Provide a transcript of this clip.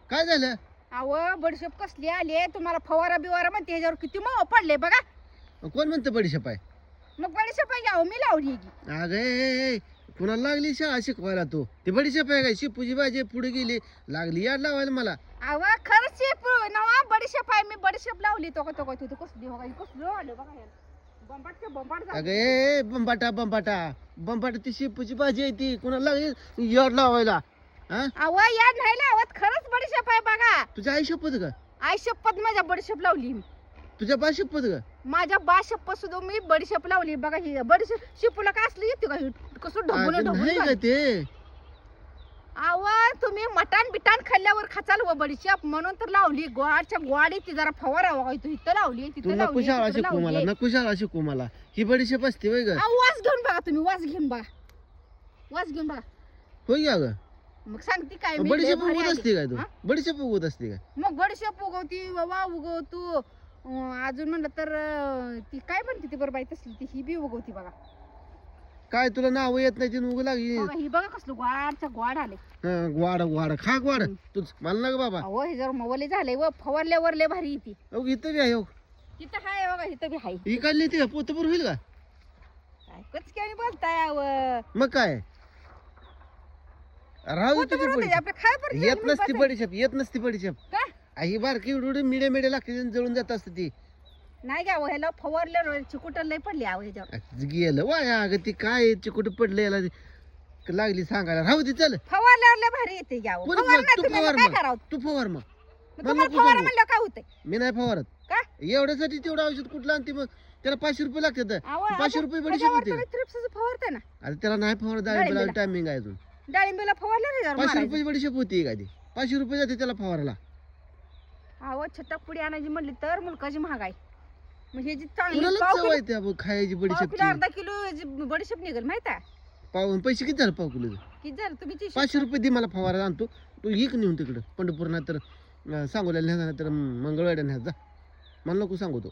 काय झालं? अहो बडीशेप कसली आली तुम्हाला फवारा बिवारा म्हणते ह्याच्यावर किती मग पडले बघा. कोण म्हणतं बडीशेप आहे? मग बडीशेप घ्यावं मी लावली की. अगे कुणाला लागली शाळा शिकवायला तू? ती बडीशेप आहे काय? शिपूची भाजी पुढे गेली लागली याड लावायला मला. अहो खरंच शेप नवा बडीशेप आहे मी बडीशेप लावली तो का तू कसली हो कसलं आलं बघा याला. बंबाटचं बंबाट झालं. अगे बंबाटा ती शिपूची भाजी आहे ती कुणाला लागली याड लावायला? हा अहो या नाही लावत खरंच बडीशेप आहे बघा. तुझ्या आई शपथ का? आई शपथ माझ्या बडीशेप लावली मी. तुझ्या बा शपथ का? माझ्या बा शपथ सुद्धा मी बडीशेप लावली बघा. ही बडीशेप शिपूला का असली येते का ही? कसं ढबुलं अगं नाही का ढबुलं. ते? अहो तुम्ही मटण बिटाण खाल्ल्यावर खाचाल व बडीशेप म्हणून तर लावली. गोळाच्या गोळी ती जरा फवारा तू इथं लावली तू तिथं नको लावली शाळा तिथं शिकू मला लावली. नको शाळा शिकू मला. ही बडीशेप असते वय ग? अहो, वास घेऊन बघा तुम्ही वास घेऊन बघा. वास घेऊन बघा होय का ग? मग सांगते काय मी लय बडीशेप भारी उगवत आली. असते काय तू? हा? बडीशेप उगवत असते काय? मग बडीशेप उगवती वा उगवतो. अजून म्हणलं तर ती काय म्हणते ती बरं बाई तसली ती ही बी उगवती बघा. काय तुला नाव येत नाही ती उग लागली? बघा ही बघा कसलं गोडाच्या गोड आले. ग्वाड खा ग्वाड तूच मला ना बाबा. अहो हे जर मवले झाले व फवारल्यावर लय भारी येते. अहो इथं बी आहे हो. तिथं हाय बघा इथं बी हाय. ही काढली ती का पोतपूर होईल का? काय कचक्याने बोलताय अव. मग काय राहू दे तुझी बडीशेप. आपलं खाय पण येत नसती बडीशेप येत नसती बडीशेप. का ही बारकी उडून मिडे मिडे लागते जळून जात असते ती. नाही का ह्याला फवारल्यावर चिकुट लय पडली अहो ह्याच्यावर. गेलं वाया अगं ती काय कुठं पडलं याला लागली सांगायला. राहू दे चल. फवारल्यावर लय भारी येते गाव. कोणी फवार नाही तू तुम्ही फवार मग काय मग. करावं? तू फवार मग. मग तुम्हाला नको फवारा सांगू. म्हणलं काय होतंय? मी नाही फवारत. का? एवढ्यासाठी तेवढं औषध कुठलं आणते मग? त्याला 500 रुपये लागतात. अहो, 500 रुपये बडीशेप ह्याच्यावर होते. तुम्ही थ्रिप्सचं फवारताय ना. अरे त्याला नाही फवारत डाळिंबीला. डाळिंबाला टायमिंग आहे अजून. डाळिंबीला फवारलं ह्याच्यावर 500 मारायचं. रुपये बडीशेप होती का ती? 500 रुपये जाते त्याला फवाराला. अहो छटक पुडी आणायची म्हणली तर मुलकाची महागाई. मग हे जी चांगली कुणाला पाव चव किलो आहे त्या खायची पाव बडीशेपची? किलो अर्धा किलो बडीशेप निघेल माहिती आहे? पाव पैसे किती झाले पाव किलो? किती झालं तुम्ही ती 500 रुपये दे मला फवारा आणतो. तू एक नेऊन तिकडं पंढरपूर नाही तर सांगोला न्या तर मंगळवाड्या न्या जा. मला नको सांगू तो.